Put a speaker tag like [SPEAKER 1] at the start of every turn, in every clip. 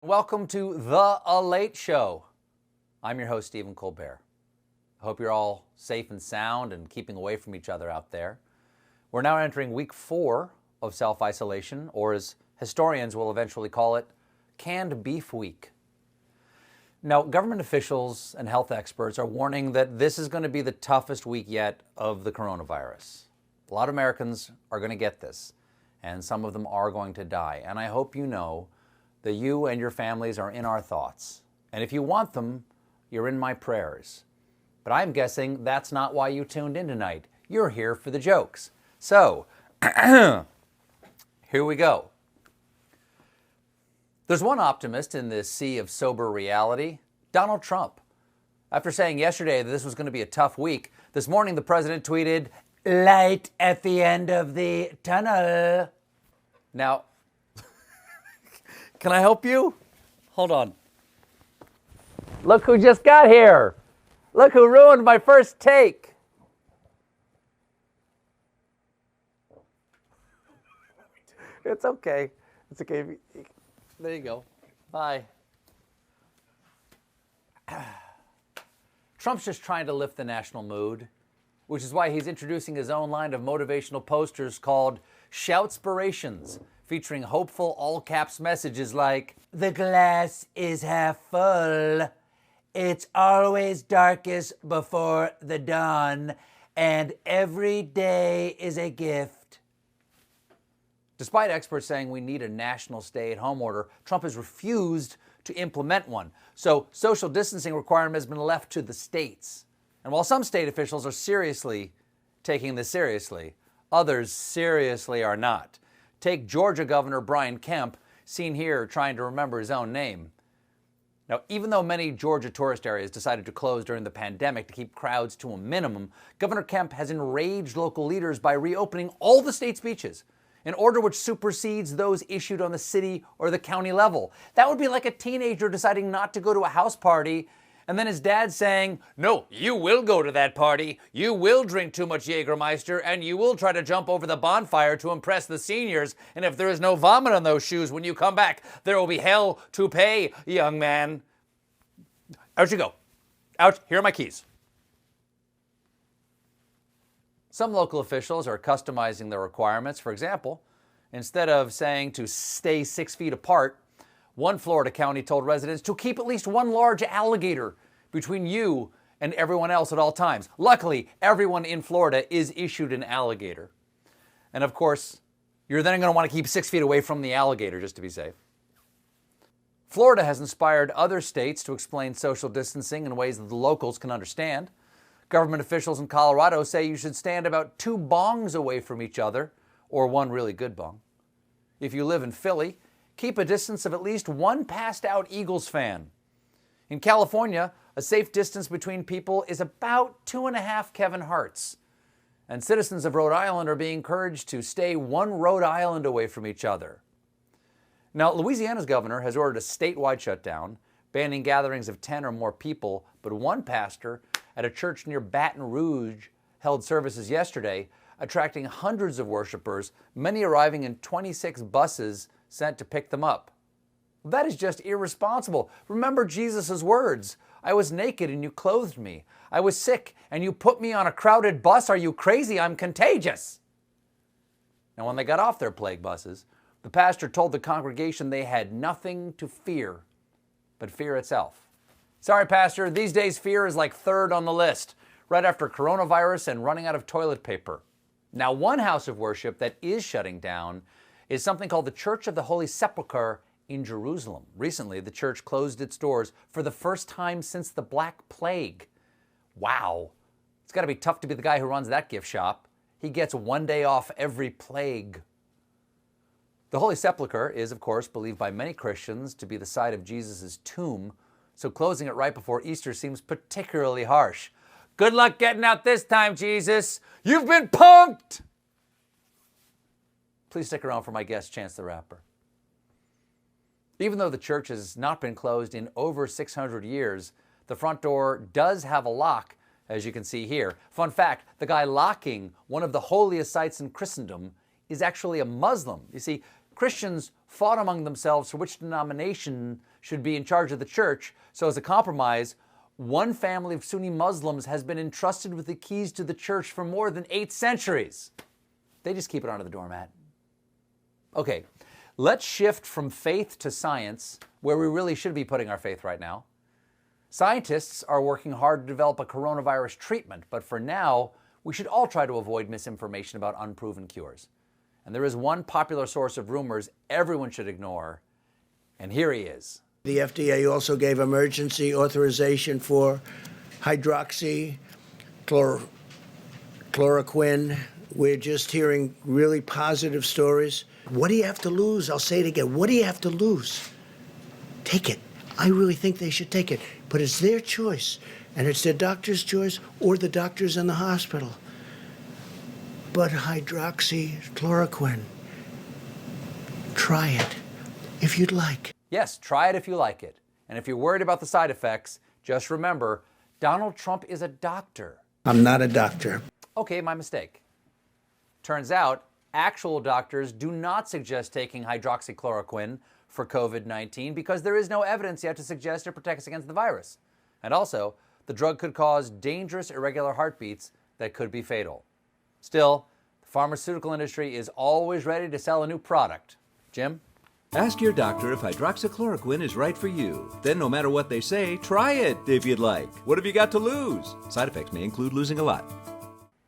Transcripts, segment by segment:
[SPEAKER 1] Welcome to The Late Show. I'm your host, Stephen Colbert. I hope you're all safe and sound and keeping away from each other out there. We're now entering week 4 of self-isolation, or as historians will eventually call it, canned beef week. Now, government officials and health experts are warning that this is going to be the toughest week yet of the coronavirus. A lot of Americans are going to get this, and some of them are going to die. And I hope you know that you and your families are in our thoughts. And if you want them, you're in my prayers. But I'm guessing that's not why you tuned in tonight. You're here for the jokes. So, here we go. There's one optimist in this sea of sober reality, Donald Trump. After saying yesterday that this was going to be a tough week, this morning the president tweeted, "Light at the end of the tunnel." Now, can I help you? Hold on. Look who just got here. Look who ruined my first take. It's okay. It's okay. There you go. Bye. Trump's just trying to lift the national mood, which is why he's introducing his own line of motivational posters called Shoutspirations, featuring hopeful all-caps messages like, "The glass is half full. It's always darkest before the dawn, and every day is a gift." Despite experts saying we need a national stay-at-home order, Trump has refused to implement one. So social distancing requirement has been left to the states. And while some state officials are seriously taking this seriously, others seriously are not. Take Georgia Governor Brian Kemp, seen here trying to remember his own name. Now, even though many Georgia tourist areas decided to close during the pandemic to keep crowds to a minimum, Governor Kemp has enraged local leaders by reopening all the state's beaches, an order which supersedes those issued on the city or the county level. That would be like a teenager deciding not to go to a house party and then his dad saying, "No, you will go to that party, you will drink too much Jägermeister, and you will try to jump over the bonfire to impress the seniors, and if there is no vomit on those shoes when you come back, there will be hell to pay, young man." Out you go. Out, here are my keys. Some local officials are customizing their requirements. For example, instead of saying to stay 6 feet apart, one Florida county told residents to keep at least one large alligator between you and everyone else at all times. Luckily, everyone in Florida is issued an alligator. And of course, you're then going to want to keep 6 feet away from the alligator just to be safe. Florida has inspired other states to explain social distancing in ways that the locals can understand. Government officials in Colorado say you should stand about 2 bongs away from each other, or one really good bong. If you live in Philly, keep a distance of at least one passed-out Eagles fan. In California, a safe distance between people is about 2.5 Kevin Harts. And citizens of Rhode Island are being encouraged to stay 1 Rhode Island away from each other. Now, Louisiana's governor has ordered a statewide shutdown, banning gatherings of 10 or more people, but one pastor at a church near Baton Rouge held services yesterday, attracting hundreds of worshipers, many arriving in 26 buses sent to pick them up. That is just irresponsible. Remember Jesus' words. "I was naked and you clothed me. I was sick and you put me on a crowded bus. Are you crazy? I'm contagious." Now, when they got off their plague buses, the pastor told the congregation they had nothing to fear but fear itself. "Sorry, Pastor, these days fear is like 3rd on the list, right after coronavirus and running out of toilet paper." Now, one house of worship that is shutting down is something called the Church of the Holy Sepulchre in Jerusalem. Recently, the church closed its doors for the first time since the Black Plague. Wow. It's got to be tough to be the guy who runs that gift shop. He gets 1 day off every plague. The Holy Sepulchre is, of course, believed by many Christians to be the site of Jesus' tomb, so closing it right before Easter seems particularly harsh. Good luck getting out this time, Jesus. You've been punked! Please stick around for my guest, Chance the Rapper. Even though the church has not been closed in over 600 years, the front door does have a lock, as you can see here. Fun fact, the guy locking one of the holiest sites in Christendom is actually a Muslim. You see, Christians fought among themselves for which denomination should be in charge of the church. So as a compromise, one family of Sunni Muslims has been entrusted with the keys to the church for more than 8 centuries. They just keep it under the doormat. Okay, let's shift from faith to science, where we really should be putting our faith right now. Scientists are working hard to develop a coronavirus treatment, but for now, we should all try to avoid misinformation about unproven cures. And there is one popular source of rumors everyone should ignore, and here he is.
[SPEAKER 2] The FDA also gave emergency authorization for hydroxychloroquine. We're just hearing really positive stories. What do you have to lose? I'll say it again. What do you have to lose? Take it. I really think they should take it. But it's their choice. And it's their doctor's choice or the doctors in the hospital. But hydroxychloroquine, try it if you'd like.
[SPEAKER 1] Yes, try it if you like it. And if you're worried about the side effects, just remember, Donald Trump is a doctor.
[SPEAKER 2] I'm not a doctor.
[SPEAKER 1] Okay, my mistake. Turns out, actual doctors do not suggest taking hydroxychloroquine for COVID-19 because there is no evidence yet to suggest it protects against the virus. And also, the drug could cause dangerous irregular heartbeats that could be fatal. Still, the pharmaceutical industry is always ready to sell a new product. Jim?
[SPEAKER 3] Ask your doctor if hydroxychloroquine is right for you. Then no matter what they say, try it if you'd like. What have you got to lose? Side effects may include losing a lot.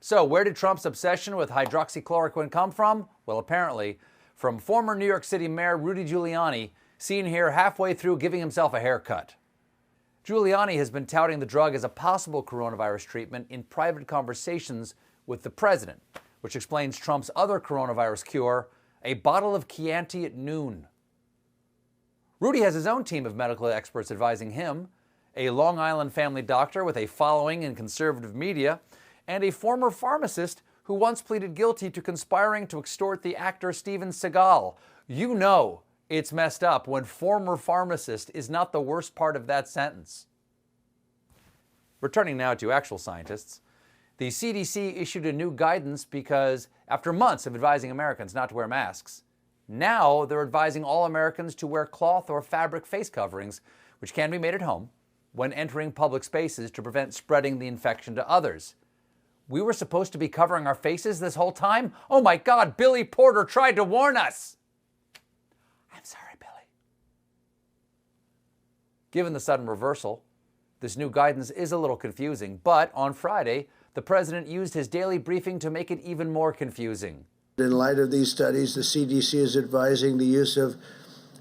[SPEAKER 1] So where did Trump's obsession with hydroxychloroquine come from? Well, apparently from former New York City Mayor Rudy Giuliani, seen here halfway through giving himself a haircut. Giuliani has been touting the drug as a possible coronavirus treatment in private conversations with the president, which explains Trump's other coronavirus cure, a bottle of Chianti at noon. Rudy has his own team of medical experts advising him, a Long Island family doctor with a following in conservative media, and a former pharmacist who once pleaded guilty to conspiring to extort the actor Steven Seagal. You know it's messed up when former pharmacist is not the worst part of that sentence. Returning now to actual scientists, the CDC issued a new guidance because after months of advising Americans not to wear masks, now they're advising all Americans to wear cloth or fabric face coverings, which can be made at home, when entering public spaces to prevent spreading the infection to others. We were supposed to be covering our faces this whole time? Oh my God, Billy Porter tried to warn us! I'm sorry, Billy. Given the sudden reversal, this new guidance is a little confusing, but on Friday, the president used his daily briefing to make it even more confusing.
[SPEAKER 2] In light of these studies, the CDC is advising the use of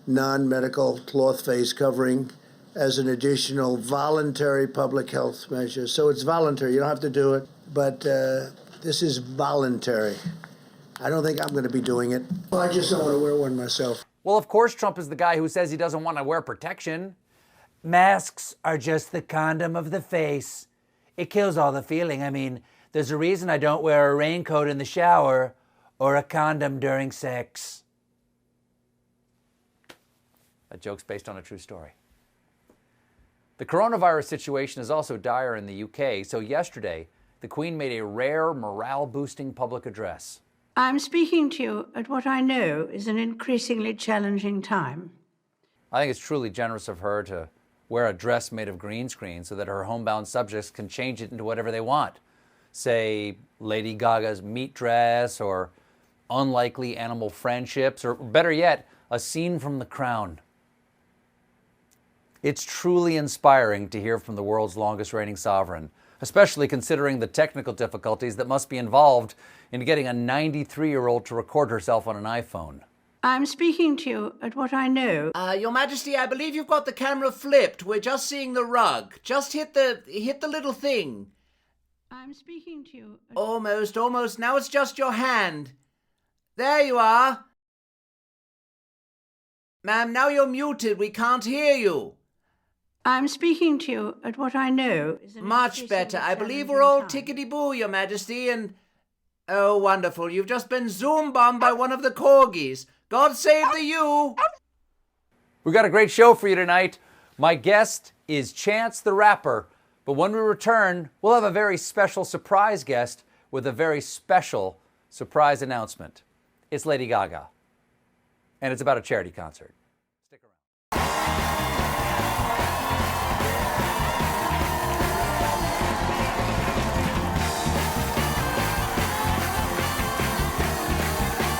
[SPEAKER 2] non-medical cloth face covering as an additional voluntary public health measure. So it's voluntary. You don't have to do it, but this is voluntary. I don't think I'm going to be doing it. Well, I just don't want to wear one myself.
[SPEAKER 1] Well, of course, Trump is the guy who says he doesn't want to wear protection. Masks are just the condom of the face. It kills all the feeling. I mean, there's a reason I don't wear a raincoat in the shower or a condom during sex. That joke's based on a true story. The coronavirus situation is also dire in the UK, so yesterday, the Queen made a rare morale-boosting public address.
[SPEAKER 4] I'm speaking to you at what I know is an increasingly challenging time.
[SPEAKER 1] I think it's truly generous of her to wear a dress made of green screen so that her homebound subjects can change it into whatever they want. Say, Lady Gaga's meat dress, or unlikely animal friendships, or better yet, a scene from The Crown. It's truly inspiring to hear from the world's longest reigning sovereign, especially considering the technical difficulties that must be involved in getting a 93-year-old to record herself on an iPhone.
[SPEAKER 4] I'm speaking to you at what I know.
[SPEAKER 5] Your Majesty, I believe you've got the camera flipped. We're just seeing the rug. Just hit the little thing.
[SPEAKER 4] I'm speaking to you at...
[SPEAKER 5] Almost. Now it's just your hand. There you are. Ma'am, now you're muted. We can't hear you.
[SPEAKER 4] I'm speaking to you at what I know is an
[SPEAKER 5] Much better. I believe we're all tickety-boo, Your Majesty, and... Oh, wonderful. You've just been Zoom-bombed by one of the corgis. God save the you!
[SPEAKER 1] We've got a great show for you tonight. My guest is Chance the Rapper, but when we return, we'll have a very special surprise guest with a very special surprise announcement. It's Lady Gaga. and it's about a charity concert.